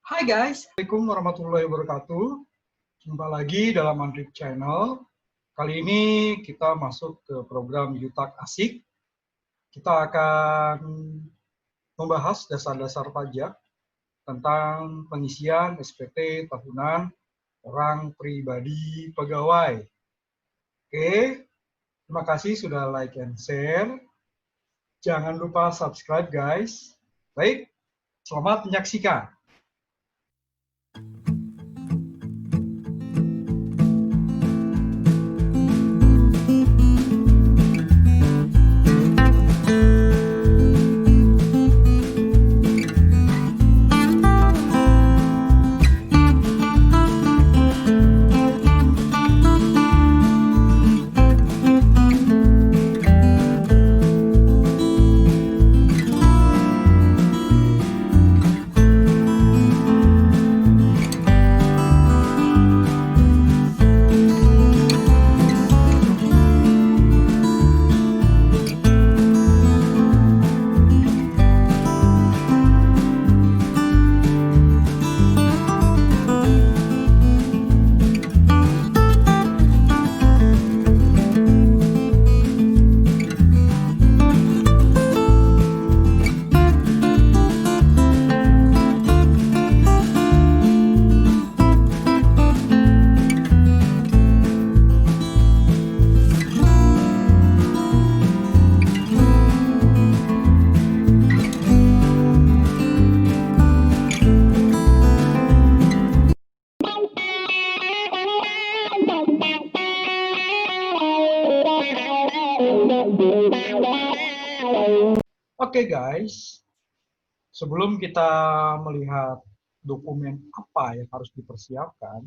Hai guys, Assalamualaikum warahmatullahi wabarakatuh. Jumpa lagi dalam Andrik Channel. Kali ini kita masuk ke program Yutak Asik. Kita akan membahas dasar-dasar pajak tentang pengisian SPT tahunan orang pribadi pegawai. Oke, terima kasih sudah like and share. Jangan lupa subscribe guys. Baik, selamat menyaksikan. Oke guys, sebelum kita melihat dokumen apa yang harus dipersiapkan,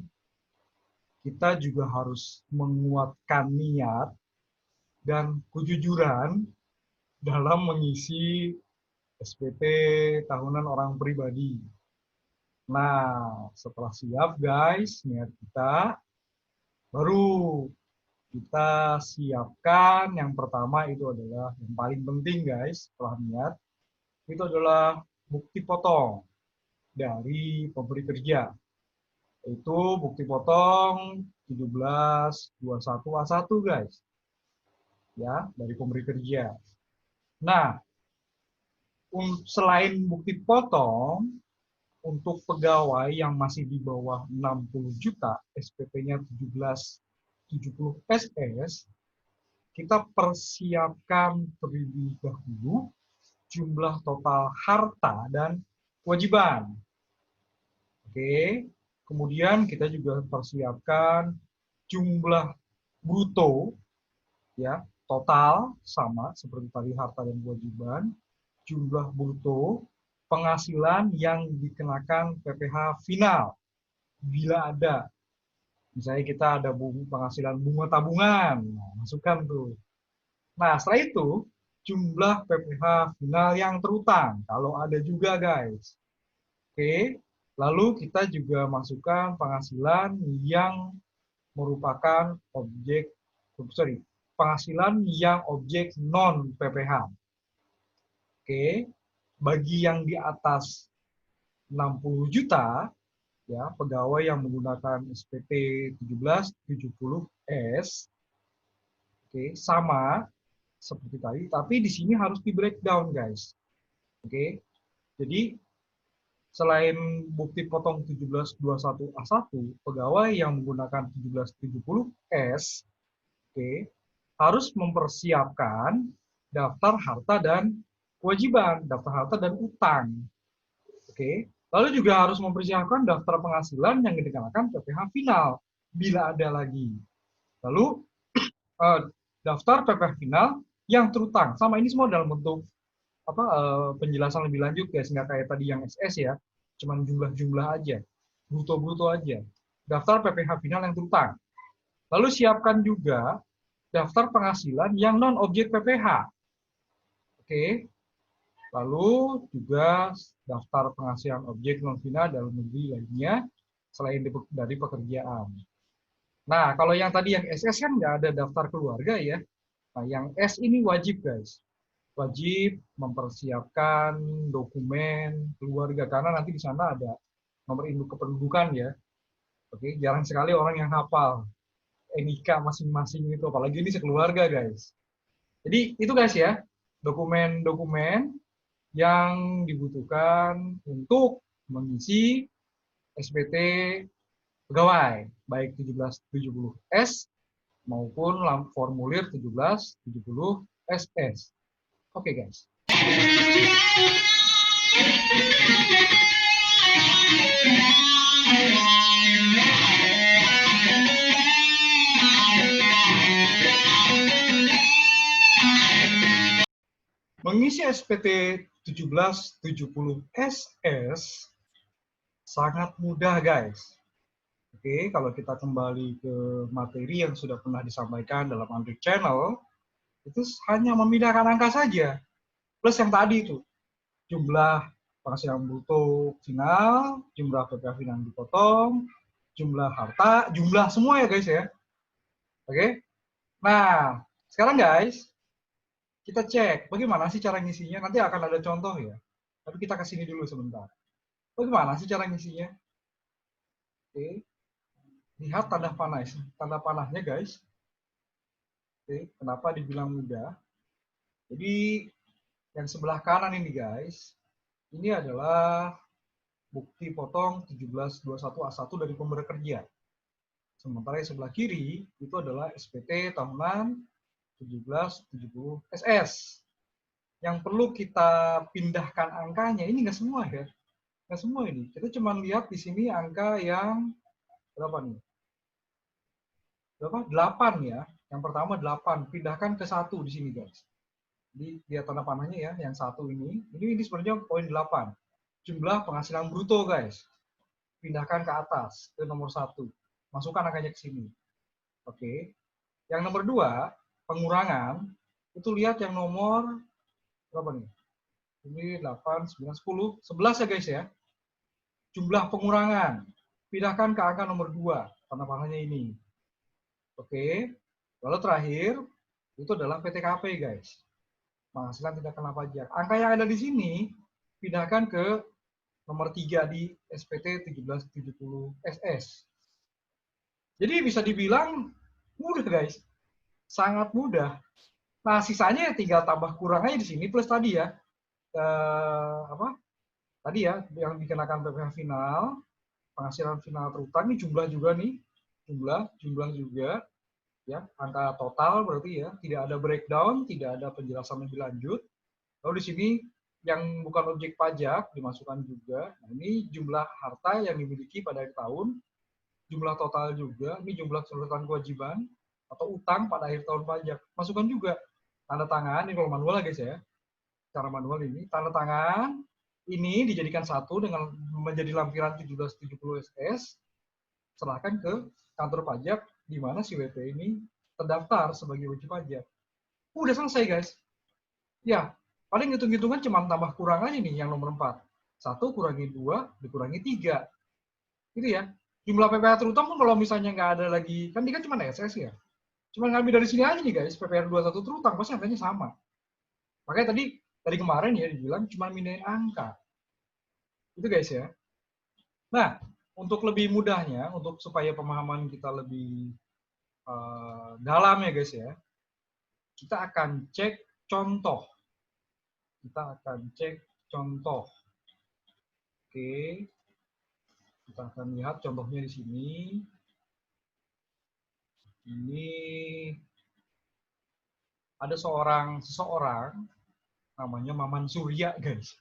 kita juga harus menguatkan niat dan kejujuran dalam mengisi SPT tahunan orang pribadi. Nah, setelah siap guys, niat kita, baru kita siapkan yang pertama itu adalah yang paling penting guys, setelah niat, itu adalah bukti potong dari pemberi kerja, yaitu bukti potong 1721A1 guys, ya, dari pemberi kerja. Nah, selain bukti potong, untuk pegawai yang masih di bawah 60 juta, SPT-nya 1770 SS, kita persiapkan terlebih dahulu jumlah total harta dan kewajiban. Oke, kemudian kita juga persiapkan jumlah bruto, ya, total sama seperti tadi harta dan kewajiban, jumlah bruto, penghasilan yang dikenakan PPh final bila ada. Misalnya kita ada penghasilan bunga tabungan, nah, masukkan tuh. Nah, setelah itu jumlah PPh final yang terutang, kalau ada juga guys. Oke, lalu kita juga masukkan penghasilan yang merupakan penghasilan yang objek non PPh. Oke, bagi yang di atas 60 juta, ya, pegawai yang menggunakan SPT 1770S, oke, sama seperti tadi, tapi di sini harus di breakdown guys. Oke, jadi selain bukti potong 1721A1, pegawai yang menggunakan 1770S, oke, harus mempersiapkan daftar harta dan kewajiban, daftar harta dan utang. Oke, lalu juga harus mempersiapkan daftar penghasilan yang dikenakan PPh final bila ada lagi. Lalu daftar PPh final yang terutang. Sama, ini semua dalam bentuk penjelasan lebih lanjut guys, nggak kayak tadi yang SS ya, cuman jumlah-jumlah aja, bruto-bruto aja. Daftar PPh final yang terutang. Lalu siapkan juga daftar penghasilan yang non objek PPh. Oke. Lalu juga daftar penghasilan objek non final dalam negeri lainnya selain dari pekerjaan. Nah, kalau yang tadi yang SS kan nggak ada daftar keluarga ya. Nah, yang S ini wajib guys. Wajib mempersiapkan dokumen keluarga karena nanti di sana ada nomor induk kependudukan ya. Oke, jarang sekali orang yang hafal NIK masing-masing itu, apalagi ini sekeluarga guys. Jadi itu guys ya, dokumen-dokumen yang dibutuhkan untuk mengisi SPT pegawai, baik 1770S maupun formulir 1770 SS. Oke guys. Mengisi SPT 1770 SS sangat mudah guys. Oke, kalau kita kembali ke materi yang sudah pernah disampaikan dalam Android Channel, itu hanya memindahkan angka saja. Plus yang tadi itu, jumlah penghasilan bruto final, jumlah PPh final dipotong, jumlah harta, jumlah semua ya guys ya. Oke, nah sekarang guys, kita cek bagaimana sih cara ngisinya. Nanti akan ada contoh ya. Tapi kita kesini dulu sebentar. Bagaimana sih cara ngisinya? Oke, lihat tanda panahnya guys. Oke, kenapa dibilang mudah? Jadi yang sebelah kanan ini guys, ini adalah bukti potong 1721A1 dari pemberi kerja. Sementara yang sebelah kiri itu adalah SPT tahunan 1770 SS. Yang perlu kita pindahkan angkanya, ini nggak semua ya. Nggak semua ini. Kita cuma lihat di sini angka yang berapa nih? Berapa? 8 ya. Yang pertama 8. Pindahkan ke 1 di sini guys. Jadi lihat tanda panahnya ya, yang satu ini. Ini sebenarnya poin 8. Jumlah penghasilan bruto guys. Pindahkan ke atas, ke nomor 1. Masukkan angkanya ke sini. Oke. Yang nomor 2, pengurangan. Itu lihat yang nomor berapa nih? Ini 8, 9, 10, 11 ya guys ya. Jumlah pengurangan. Pindahkan ke angka nomor 2. Tanda panahnya ini. Oke. Lalu terakhir, itu adalah PTKP guys. Penghasilan tidak kena pajak. Angka yang ada di sini, pindahkan ke nomor 3 di SPT 1770 SS. Jadi bisa dibilang mudah guys. Sangat mudah. Nah, sisanya tinggal tambah kurang aja di sini plus tadi ya. Apa? Tadi ya yang dikenakan PPh final, penghasilan final terutang ini jumlah juga nih. Jumlah juga ya, angka total berarti ya, tidak ada breakdown, tidak ada penjelasan lebih lanjut. Lalu di sini yang bukan objek pajak dimasukkan juga. Nah, ini jumlah harta yang dimiliki pada akhir tahun, jumlah total juga, ini jumlah keseluruhan kewajiban atau utang pada akhir tahun pajak. Masukkan juga tanda tangan, ini kalau manual ya guys ya. Cara manual ini, tanda tangan ini dijadikan satu dengan menjadi lampiran 1770 SS, serahkan ke kantor pajak di mana si WP ini terdaftar sebagai wajib pajak. Udah selesai guys. Ya, paling hitung-hitungan cuma tambah kurang aja nih yang nomor 4. 1 kurangi 2 dikurangi 3. Gitu ya. Jumlah PPh terutang pun kalau misalnya nggak ada lagi, kan dia kan cuma SS ya. Cuma ngambil dari sini aja nih guys, PPh 21 terutang, pasti angkanya sama. Makanya tadi dari kemarin ya dibilang cuma mindahin angka. Itu guys ya. Nah, untuk lebih mudahnya, untuk supaya pemahaman kita lebih dalam ya guys ya, kita akan cek contoh. Kita akan cek contoh. Oke, kita akan lihat contohnya di sini. Ini ada seseorang namanya Maman Surya, guys.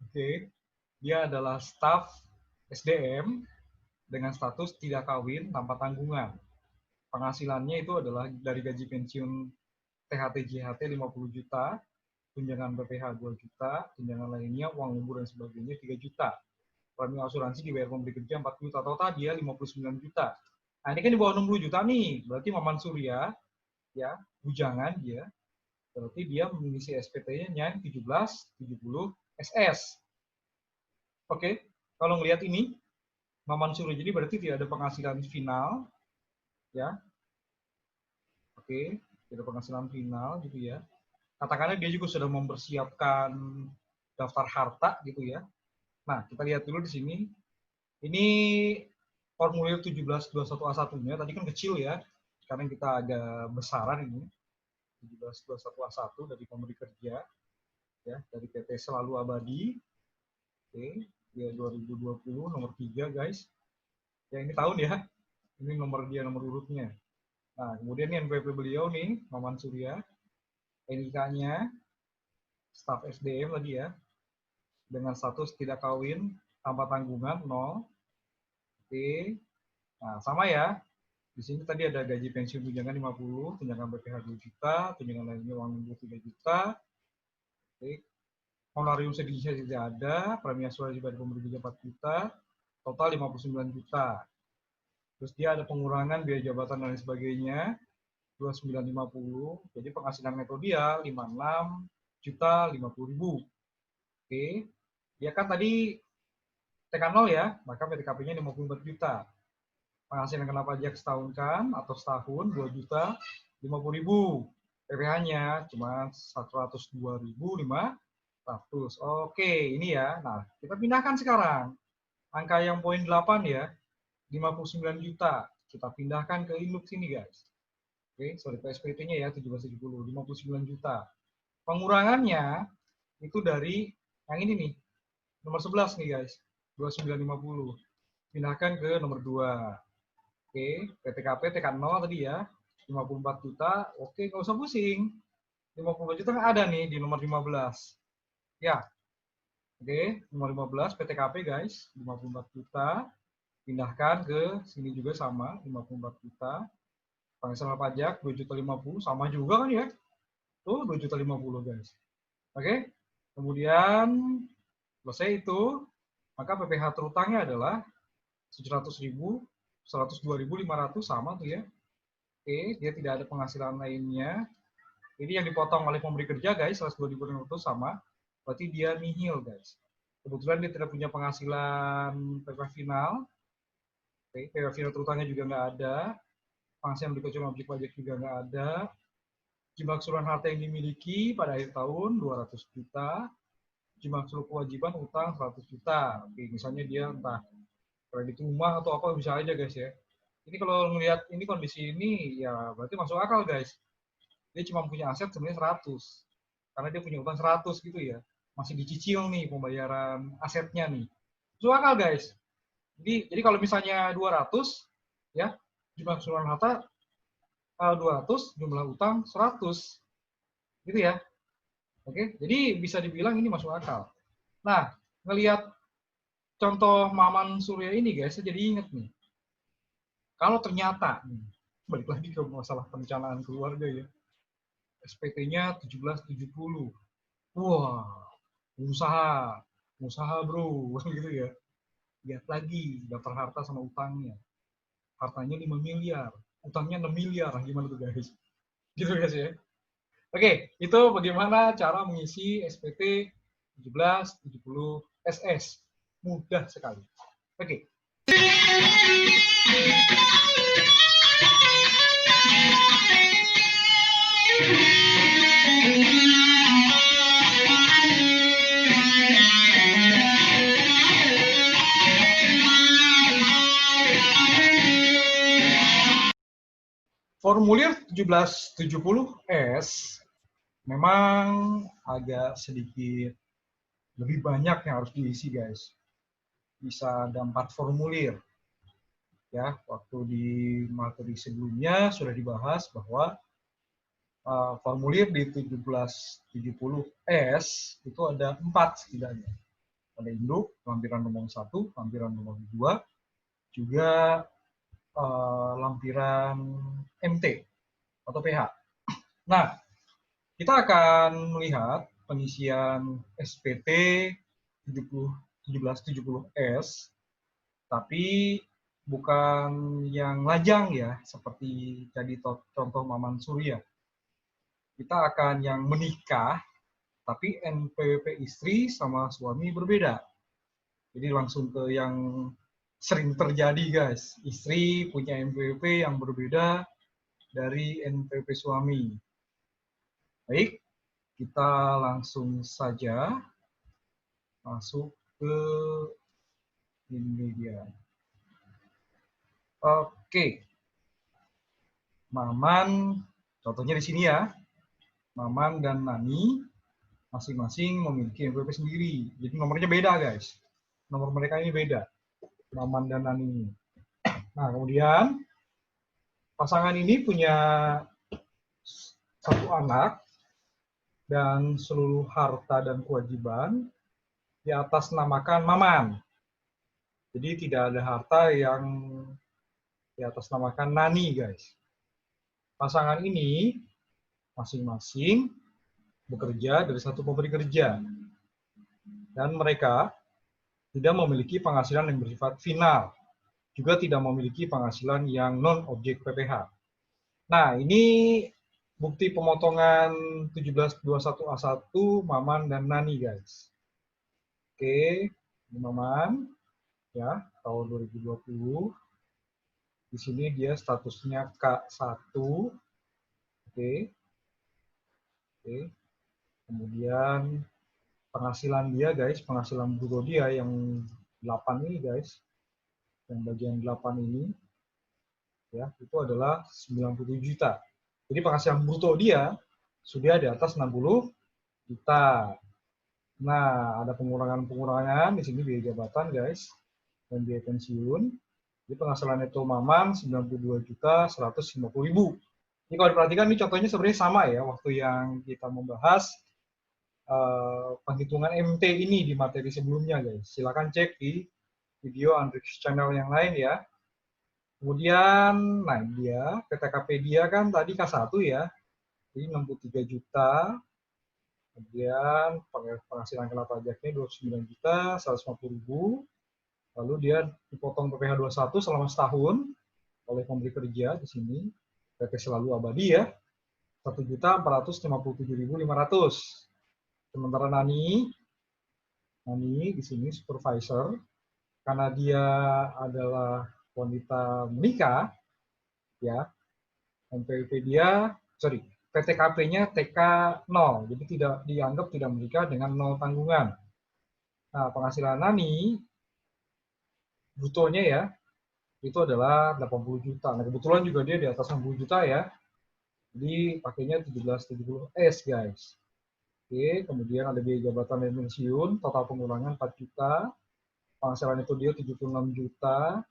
Oke, dia adalah staf SDM dengan status tidak kawin tanpa tanggungan. Penghasilannya itu adalah dari gaji pensiun THT JHT 50 juta, tunjangan PPh 2 juta, tunjangan lainnya, uang lembur dan sebagainya 3 juta. Premi asuransi dibayar pemberi kerja 4 juta, total dia 59 juta. Nah, ini kan di bawah 60 juta nih, berarti Maman Surya, ya, bujangan dia, berarti dia mengisi SPT-nya yang 1770 SS. Oke, kalau ngelihat ini, Maman Surya jadi berarti tidak ada penghasilan final, ya. Oke, tidak ada penghasilan final gitu ya. Katakanlah dia juga sudah mempersiapkan daftar harta gitu ya. Nah, kita lihat dulu di sini. Ini formulir 1721A1-nya, tadi kan kecil ya. Sekarang kita agak besaran ini. 1721A1 dari pemberi kerja, ya, dari PT Selalu Abadi. Oke, dia 2020, nomor 3, guys. Ya, ini tahun ya. Ini nomor dia, nomor urutnya. Nah, kemudian ini NPWP beliau nih, Maman Surya. NIK-nya, staf SDM tadi ya, dengan status tidak kawin, tanpa tanggungan, 0. Oke, nah sama ya. Di sini tadi ada gaji pensiun tunjangan 50, tunjangan BPH 2 juta, tunjangan lainnya uang minggu 3 juta. Oke, honorium sedihnya tidak ada, premi asuransi dari pemberi kerja 4 juta, total 59 juta. Terus dia ada pengurangan biaya jabatan dan lain sebagainya, 2950. Jadi penghasilan neto dia 56 juta 50 ribu. Oke, dia kan tadi TK0 ya, maka PTKP-nya 54 juta. Penghasilan kena pajak setahun kan, atau setahun 2 juta 50 ribu. PPh-nya cuma 102.500. Oke, ini ya. Nah, kita pindahkan sekarang. Angka yang poin 8 ya, 59 juta. Kita pindahkan ke induk sini, guys. Oke, sorry, PSPT-nya ya, 1770, 59 juta. Pengurangannya itu dari yang ini nih, nomor 11 nih, guys. 2950. Pindahkan ke nomor 2. Oke, PTKP TK0 tadi ya, 54 juta. Oke, nggak usah pusing. 54 juta kan ada nih di nomor 15. Ya, oke, nomor 15 PTKP guys, 54 juta. Pindahkan ke sini juga sama, 54 juta. Penghasilan pajak 2.050.000, sama juga kan ya? Tuh, 2.050.000 guys. Oke, kemudian selesai itu, maka PPh terutangnya adalah 700.000, 102.500 sama tuh ya. Oke, dia tidak ada penghasilan lainnya. Ini yang dipotong oleh pemberi kerja guys, 102.500 sama. Berarti dia nihil guys. Kebetulan dia tidak punya penghasilan PPh final. Oke, PPh final terutangnya juga nggak ada. Penghasilan berkecuali objek pajak juga nggak ada. Jumlah keseluruhan harta yang dimiliki pada akhir tahun 200 juta. Jumlah keseluruhan kewajiban utang 100 juta. Oke, misalnya dia entah kredit rumah atau apa bisa aja guys ya. Ini kalau melihat ini kondisi ini ya berarti masuk akal guys. Dia cuma punya aset sebenarnya 100. Karena dia punya utang 100 gitu ya. Masih dicicil nih pembayaran asetnya nih. Masuk akal guys. Jadi kalau misalnya 200 ya, jumlah keseluruhan harta 200, jumlah utang 100. Gitu ya. Oke, jadi bisa dibilang ini masuk akal. Nah, ngelihat contoh Maman Surya ini guys, saya jadi inget nih. Kalau ternyata, balik lagi ke masalah perencanaan keluarga ya, SPT-nya 1770. Wah, usaha bro, gitu ya. Lihat lagi daftar harta sama utangnya. Hartanya 5 miliar, utangnya 6 miliar, gimana tuh guys? Gitu guys ya. Oke, itu bagaimana cara mengisi SPT 1770 SS. Mudah sekali. Oke. Formulir 1770S memang agak sedikit lebih banyak yang harus diisi guys. Bisa ada 4 formulir. Ya, waktu di materi sebelumnya sudah dibahas bahwa formulir di 1770S itu ada 4 setidaknya. Ada induk, lampiran nomor 1, lampiran nomor 2, juga lampiran MT atau PH. Nah, kita akan melihat pengisian SPT 1770S, tapi bukan yang lajang ya, seperti tadi contoh Maman Surya. Kita akan yang menikah, tapi NPWP istri sama suami berbeda. Jadi langsung ke yang sering terjadi guys. Istri punya NPWP yang berbeda dari NPWP suami. Baik, kita langsung saja masuk ke ini dia. Oke, Maman, contohnya di sini ya, Maman dan Nani masing-masing memiliki NPWP sendiri. Jadi nomornya beda guys. Nomor mereka ini beda, Maman dan Nani ini. Nah, kemudian pasangan ini punya satu anak dan seluruh harta dan kewajiban di atas namakan Maman. Jadi tidak ada harta yang di atas namakan Nani, guys. Pasangan ini masing-masing bekerja dari satu pemberi kerja. Dan mereka tidak memiliki penghasilan yang bersifat final. Juga tidak memiliki penghasilan yang non-objek PPh. Nah, ini bukti pemotongan 1721A1 Maman dan Nani, guys. Oke, ini Maman ya, tahun 2020. Di sini dia statusnya K1. Oke. Oke. Kemudian penghasilan dia, guys, penghasilan bruto dia yang 8 ini, guys. Yang bagian 8 ini ya, itu adalah 97 juta. Jadi penghasilan bruto dia sudah di atas 60 juta. Nah, ada pengurangan-pengurangan di sini biaya jabatan, guys, dan biaya pensiun. Jadi penghasilan neto Maman 92.150.000. Ini kalau diperhatikan ini contohnya sebenarnya sama ya waktu yang kita membahas penghitungan MT ini di materi sebelumnya, guys. Silakan cek di video Andrix channel yang lain ya. Kemudian, nah dia PTKP dia kan tadi K1 ya, jadi 63 juta. Kemudian penghasilan kena pajaknya 29.150.000. Lalu dia dipotong PPh 21 selama setahun oleh pemberi kerja di sini. PP selalu abadi ya, 1.457.500. Sementara Nani di sini supervisor, karena dia adalah wanita menikah, ya, NPWP dia, PTKP-nya TK 0, jadi tidak dianggap tidak menikah dengan 0 tanggungan. Nah, penghasilan Nani, brutonya ya, itu adalah 80 juta. Nah, kebetulan juga dia di atas 60 juta ya, jadi pakainya 1770S, guys. Oke, kemudian ada biaya jabatan dan pensiun, total pengurangan 4 juta, penghasilan itu dia 76 juta.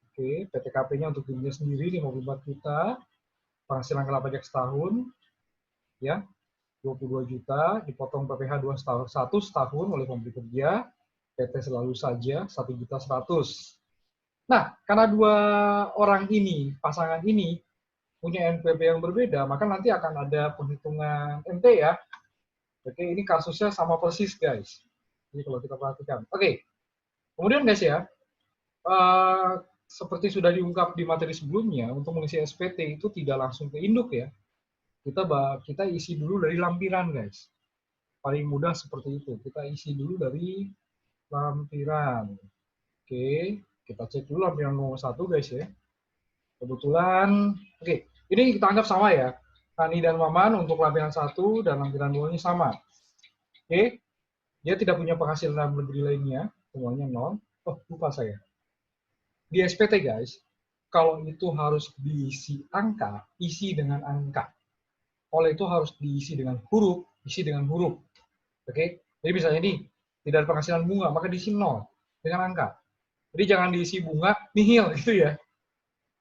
Oke, PTKP-nya untuk dirinya sendiri 54 juta, penghasilan kena pajak setahun, ya, 22 juta, dipotong PPh 1 setahun oleh pemberi kerja, PT selalu saja 1.100.000. Nah, karena dua orang ini, pasangan ini, punya NPWP yang berbeda, maka nanti akan ada penghitungan MT ya. Oke, ini kasusnya sama persis, guys. Jadi kalau kita perhatikan. Oke, kemudian guys ya, seperti sudah diungkap di materi sebelumnya, untuk mengisi SPT itu tidak langsung ke induk ya. Kita isi dulu dari lampiran, guys. Paling mudah seperti itu. Kita isi dulu dari lampiran. Oke, kita cek dulu lampiran nomor 1, guys ya. Kebetulan, oke, ini kita anggap sama ya. Nani dan Maman untuk lampiran 1 dan lampiran 2 ini sama. Oke, dia tidak punya penghasilan lebih lainnya, semuanya 0. Oh, lupa saya. Di SPT, guys, kalau itu harus diisi angka, isi dengan angka. Kalau itu harus diisi dengan huruf, isi dengan huruf. Oke, jadi misalnya ini, tidak ada penghasilan bunga, maka diisi 0 dengan angka. Jadi jangan diisi bunga, nihil gitu ya.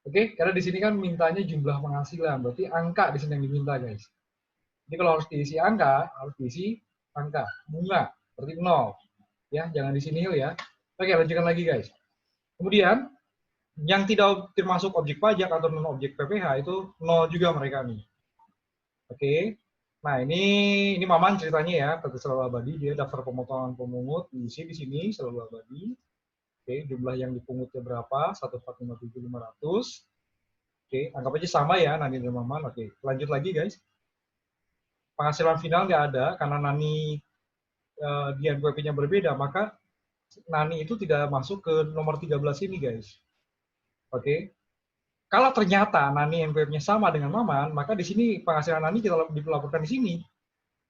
Oke, karena di sini kan mintanya jumlah penghasilan, berarti angka di sini yang diminta, guys. Jadi kalau harus diisi angka, harus diisi angka. Bunga, berarti 0. Ya, jangan diisi nihil ya. Oke, lanjutkan lagi, guys. Kemudian, yang tidak termasuk objek pajak atau non-objek PPh itu 0 juga mereka nih. Oke. Nah, ini Maman ceritanya ya, PT Selalu Abadi, dia daftar pemotongan pemungut, diisi di sini Selalu Abadi. Oke, jumlah yang dipungutnya berapa? 1.457.500. Oke, anggap aja sama ya Nani dan Maman. Oke, lanjut lagi guys. Penghasilan final nggak ada karena Nani di NPWP-nya berbeda, maka Nani itu tidak masuk ke nomor 13 ini guys. Oke. Kalau ternyata Nani NPWP-nya sama dengan Maman, maka di sini penghasilan Nani kita dilaporkan di sini.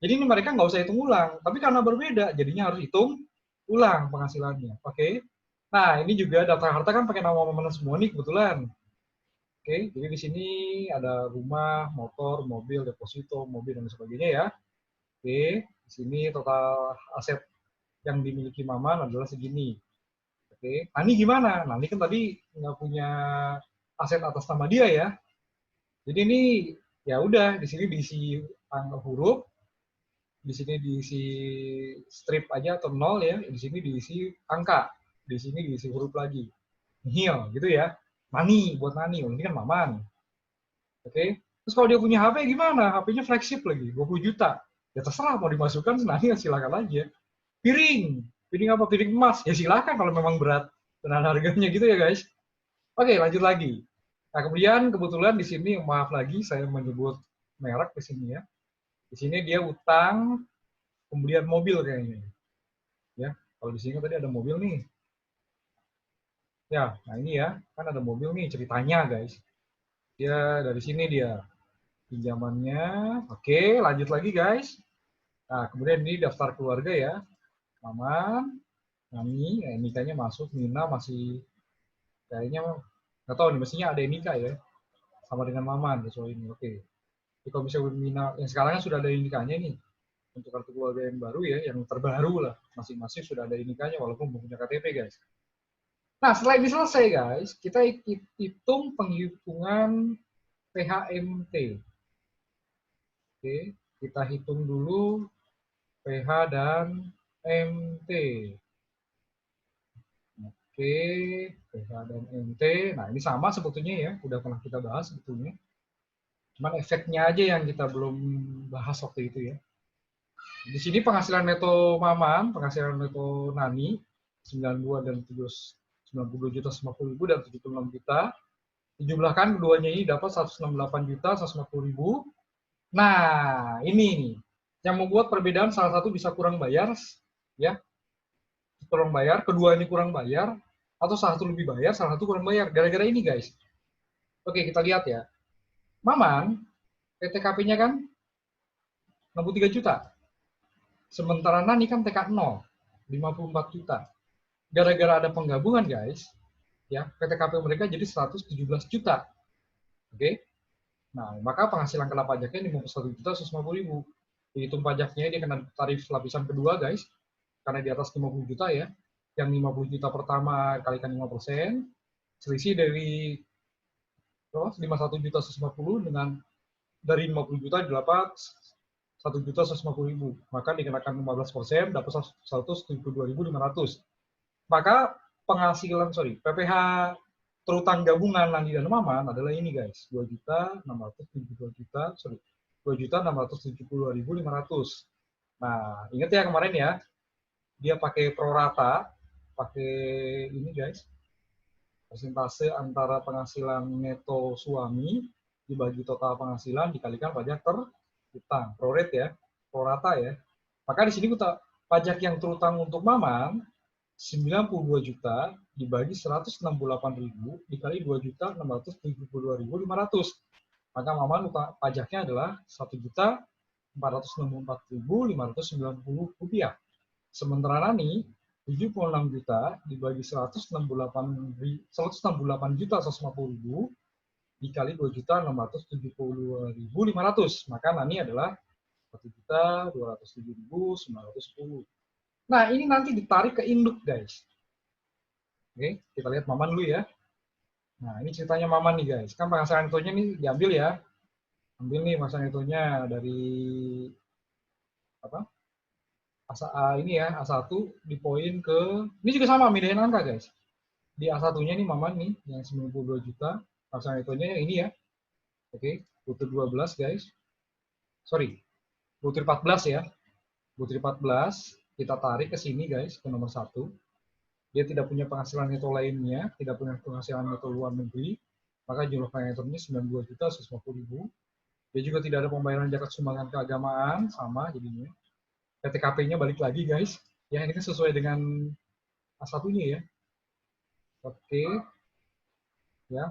Jadi ini mereka nggak usah hitung ulang, tapi karena berbeda, jadinya harus hitung ulang penghasilannya. Oke. Nah, ini juga daftar harta kan pakai nama Maman semua nih kebetulan. Oke, jadi di sini ada rumah, motor, mobil, deposito, mobil dan sebagainya ya. Oke, di sini total aset yang dimiliki Maman adalah segini. Oke, Nani gimana? Nani kan tadi nggak punya aset atas nama dia ya. Jadi ini ya udah di sini diisi huruf, di sini diisi strip aja atau nol ya, di sini diisi angka, di sini diisi huruf lagi. Nihil gitu ya. Nani buat Nani, ini kan Maman. Oke. Terus kalau dia punya HP gimana? HP-nya flagship lagi, 20 juta. Ya terserah mau dimasukkan Nani ya silakan aja. Piring. Piring apa? Piring emas. Ya silakan kalau memang berat dengan harganya gitu ya guys. Oke, lanjut lagi. Nah, kemudian kebetulan di sini maaf lagi saya menyebut merek di sini ya. Di sini dia utang pembelian mobil kayaknya. Ya, kalau di sini kan tadi ada mobil nih. Ya, nah ini ya, kan ada mobil nih ceritanya guys. Dia dari sini dia pinjamannya. Oke, lanjut lagi guys. Nah, kemudian ini daftar keluarga ya. Maman, Nani, nikahnya masuk, Nina masih kayaknya nggak tahu nih, mestinya ada yang nikah ya, sama dengan Maman sesuai ini. Oke. Jadi kalau misalnya Nina yang sekarang kan sudah ada nikahnya nih, untuk kartu keluarga yang baru ya, yang terbaru lah, masing-masing sudah ada nikahnya walaupun belum punya KTP guys. Nah, setelah ini selesai guys, kita hitung penghitungan PHMT. Oke, kita hitung dulu PH dan MT. Oke, PH dan MT. Nah, ini sama sebetulnya ya, udah pernah kita bahas sebetulnya. Cuman efeknya aja yang kita belum bahas waktu itu ya. Di sini penghasilan neto Maman, penghasilan neto Nani, 92 dan 92 juta 50 ribu dan 76 juta. Dijumlahkan keduanya ini dapat 168 juta 150 ribu. Nah, ini nih yang membuat perbedaan salah satu bisa kurang bayar, ya, kurang bayar, kedua ini kurang bayar, atau salah satu lebih bayar, salah satu kurang bayar. Gara-gara ini guys. Oke, kita lihat ya. Maman, PTKP-nya kan 63 juta. Sementara Nani kan TK 0, 54 juta. Gara-gara ada penggabungan guys, ya PTKP mereka jadi 117 juta. Oke. Nah, maka penghasilan kena pajaknya 51 juta 150 ribu. Dihitung pajaknya dia kena tarif lapisan kedua guys, karena di atas 50 juta ya. Yang 50 juta pertama kalikan 5%, selisih dari 51 juta 150 dengan dari 50 juta didapat 1 juta 150 ribu. Maka dikenakan 15%, dapat 172.500. Maka penghasilan, PPh terutang gabungan Nandi dan Maman adalah ini guys, 2 juta 672 juta, 2 juta 672.500. Nah, ingat ya kemarin ya, dia pakai prorata, pakai ini guys, persentase antara penghasilan neto suami dibagi total penghasilan dikalikan pajak terutang, prorate ya, prorata ya. Maka di sini kita pajak yang terutang untuk Maman 92 juta dibagi 168.000 dikali 2 juta 672.500. Maka Maman pajaknya adalah 1 juta 464.590 rupiah. Sementara Nani 76 juta dibagi 168 juta 150.000 dikali 2 juta 672.500. Maka Nani adalah 1 juta 207.910. Nah, ini nanti ditarik ke induk, guys. Oke, kita lihat Maman dulu ya. Nah, ini ceritanya Maman nih, guys. Kan penghasilan netonya nih diambil ya. Ambil nih penghasilan netonya dari apa? Ini ya, A1 di poin ke ini juga sama mindahin angka, guys. Di A1-nya nih Maman nih yang 92 juta, penghasilan netonya yang ini ya. Oke, butir 12, guys. Sorry, butir 14 ya. Butir 14 kita tarik ke sini, guys, ke nomor 1. Dia tidak punya penghasilan neto lainnya, tidak punya penghasilan neto luar negeri, maka jumlah netonya 92 juta 150 ribu. Dia juga tidak ada pembayaran zakat sumbangan keagamaan, sama jadinya. PTKP-nya balik lagi guys, ya ini kan sesuai dengan A1-nya ya. Oke, ya.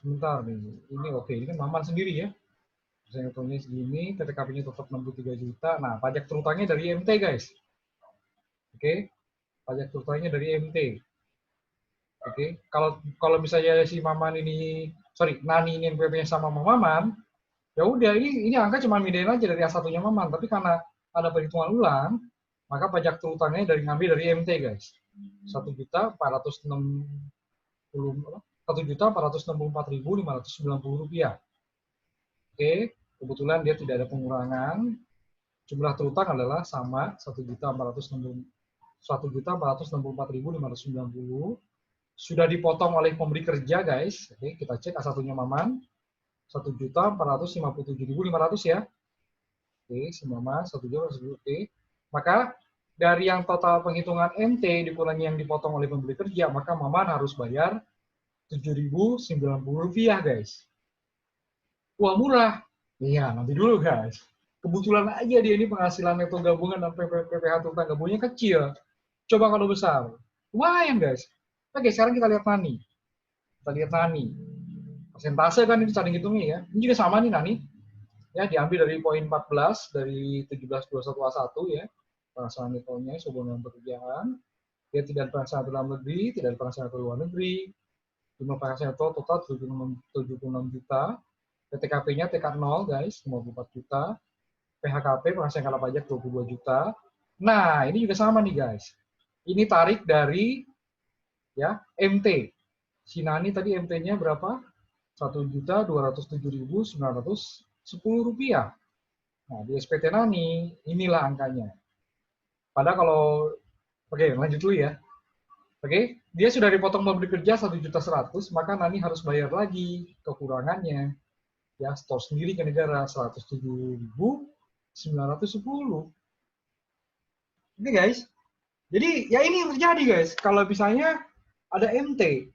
Sebentar nih, ini oke, ini kan Maman sendiri ya. Netonya segini, PTKP-nya tetap 63 juta. Nah, pajak terutangnya dari MT guys. Oke, pajak terutanya dari MT. Oke, kalau misalnya si Maman ini, sorry, Nani ini NPWP-nya sama Maman, ya udah ini angka cuma mindahin aja dari A1-nya Maman, tapi karena ada perhitungan ulang, maka pajak terutangnya ngambil dari MT, guys. 1.464.590 rupiah. Oke, kebetulan dia tidak ada pengurangan. Jumlah terutang adalah sama 1.464.590. Sudah dipotong oleh pemberi kerja, guys. Oke, kita cek A1-nya Maman. 1.457.500 ya. Oke, si Maman 1.457.000. Oke. Maka dari yang total penghitungan MT dikurangi yang dipotong oleh pemberi kerja, maka Maman harus bayar Rp7.090, guys. Wah, murah. Iya, nanti dulu, guys. Kebetulan aja dia ini penghasilan neto gabungan dan PPh terutang gabungannya kecil. Coba kalau besar. Lumayan, guys. Oke, sekarang kita lihat Nani. Kita lihat Nani. Persentase kan ini cara ngitungnya ya. Ini juga sama nih Nani. Ya, diambil dari poin 14 dari 1721A1 ya. Penghasilan netonya sebuah pekerjaan. Dia tidak penghasilan dalam negeri, tidak penghasilan ke luar negeri. Jumlah penghasilan total 76 juta. PTKP-nya TK0 guys, 54 juta. PHKP penghasilan kala pajak 22 juta. Nah, ini juga sama nih guys. Ini tarik dari ya MT. Si Nani tadi MT-nya berapa? 1.207.910 rupiah. Nah, di SPT Nani, inilah angkanya. Padahal kalau, oke lanjut dulu ya. Oke, dia sudah dipotong pemberi kerja 1.100.000, maka Nani harus bayar lagi kekurangannya. Ya, store sendiri ke negara 107.910. Oke guys, jadi ya ini yang terjadi guys. Kalau misalnya ada MT,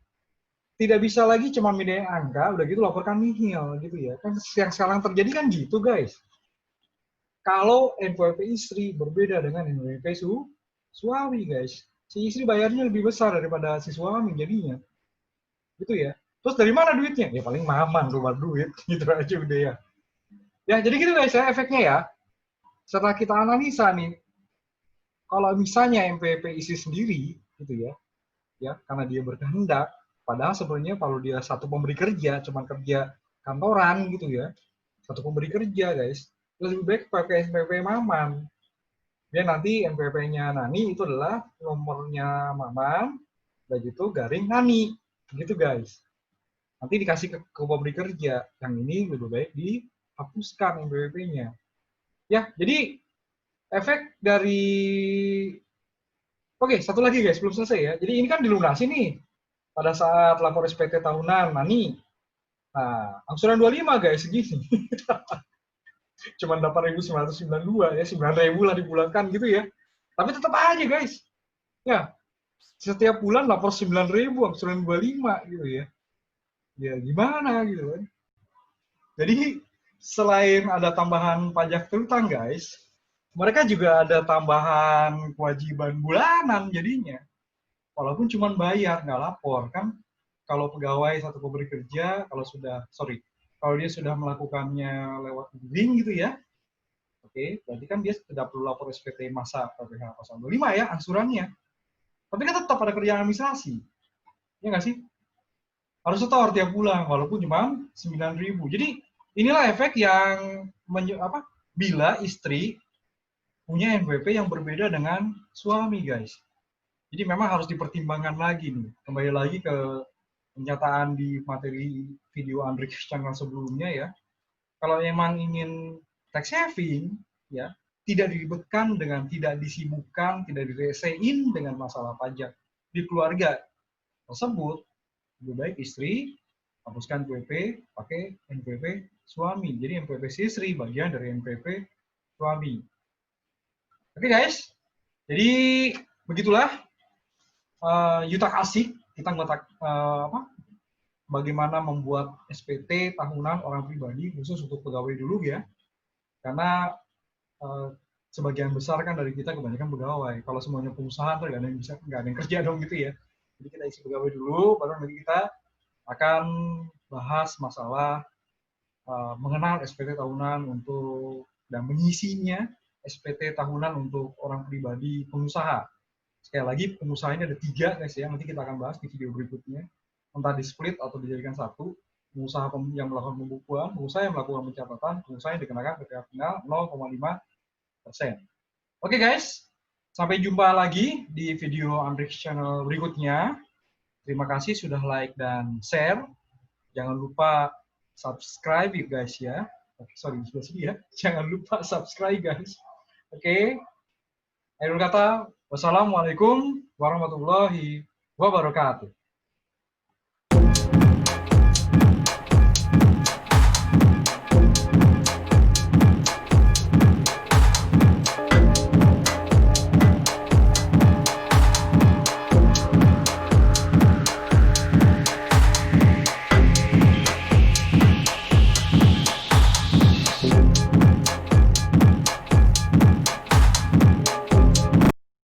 tidak bisa lagi cuma mindahin angka, udah gitu laporkan nihil gitu ya. Kan yang sekarang terjadi kan gitu guys. Kalau NPWP istri berbeda dengan NPWP suami guys. Si istri bayarnya lebih besar daripada si suami jadinya. Gitu ya. Terus dari mana duitnya? Ya paling Maman keluar duit, gitu aja udah ya. Ya jadi gitu guys ya efeknya ya. Setelah kita analisa nih, kalau misalnya MPWP istri sendiri gitu ya karena dia berkehendak, padahal sebenarnya kalau dia satu pemberi kerja, cuma kerja kantoran gitu ya, satu pemberi kerja guys, lebih baik pakai MPWP Maman. Dia nanti MPWP-nya Nani itu adalah nomornya Maman, dan gitu garing Nani, gitu guys. Nanti dikasih ke pemberi kerja, yang ini lebih baik dihapuskan MPWP-nya. Ya, jadi efek dari Oke, satu lagi guys, belum selesai ya. Jadi ini kan dilunasi nih pada saat lapor SPT tahunan Nani. Nah, angsuran 25 guys segini. Cuman 8.992 ya, 9.000 lah dibulakan gitu ya. Tapi tetap aja guys. Ya, setiap bulan lapor 9.000 angsuran 25 gitu ya. Ya gimana gitu kan. Jadi selain ada tambahan pajak terutang guys, mereka juga ada tambahan kewajiban bulanan jadinya. Walaupun cuma bayar, nggak lapor kan. Kalau pegawai satu pemberi kerja, kalau dia sudah melakukannya lewat link gitu ya, oke, berarti kan dia tidak perlu lapor SPT masa PPh pasal 25 ya, angsurannya. Tapi kan tetap ada kerjaan administrasi, ya nggak sih? Harus setor tiap bulan, walaupun cuma 9.000. Jadi inilah efek yang bila istri punya NPWP yang berbeda dengan suami, guys. Jadi memang harus dipertimbangkan lagi nih. Kembali lagi ke pernyataan di materi video Andrik channel sebelumnya ya. Kalau memang ingin tax saving, ya tidak diribetkan dengan tidak disibukkan, tidak diresein dengan masalah pajak di keluarga tersebut, lebih baik istri hapuskan NPWP, pakai NPWP suami. Jadi NPWP si istri bagian dari NPWP suami. Oke guys, jadi begitulah Yutak Asik kita ngotak bagaimana membuat SPT tahunan orang pribadi khusus untuk pegawai dulu ya, karena sebagian besar kan dari kita kebanyakan pegawai. Kalau semuanya pengusaha nggak ada yang kerja dong gitu ya. Jadi kita isi pegawai dulu, baru nanti kita akan bahas masalah mengenal SPT tahunan untuk dan mengisinya SPT tahunan untuk orang pribadi pengusaha. Sekali lagi, pengusaha ini ada 3 guys ya, nanti kita akan bahas di video berikutnya. Entah di split atau dijadikan satu. Pengusaha yang melakukan pembukuan, pengusaha yang melakukan pencatatan, pengusaha yang dikenakan PPh final 0,5%. Oke guys, sampai jumpa lagi di video Ambrix Channel berikutnya. Terima kasih sudah like dan share. Jangan lupa subscribe ya guys ya. Sorry, sudah sini ya. Jangan lupa subscribe guys. Oke. Akhir kata, wassalamualaikum warahmatullahi wabarakatuh.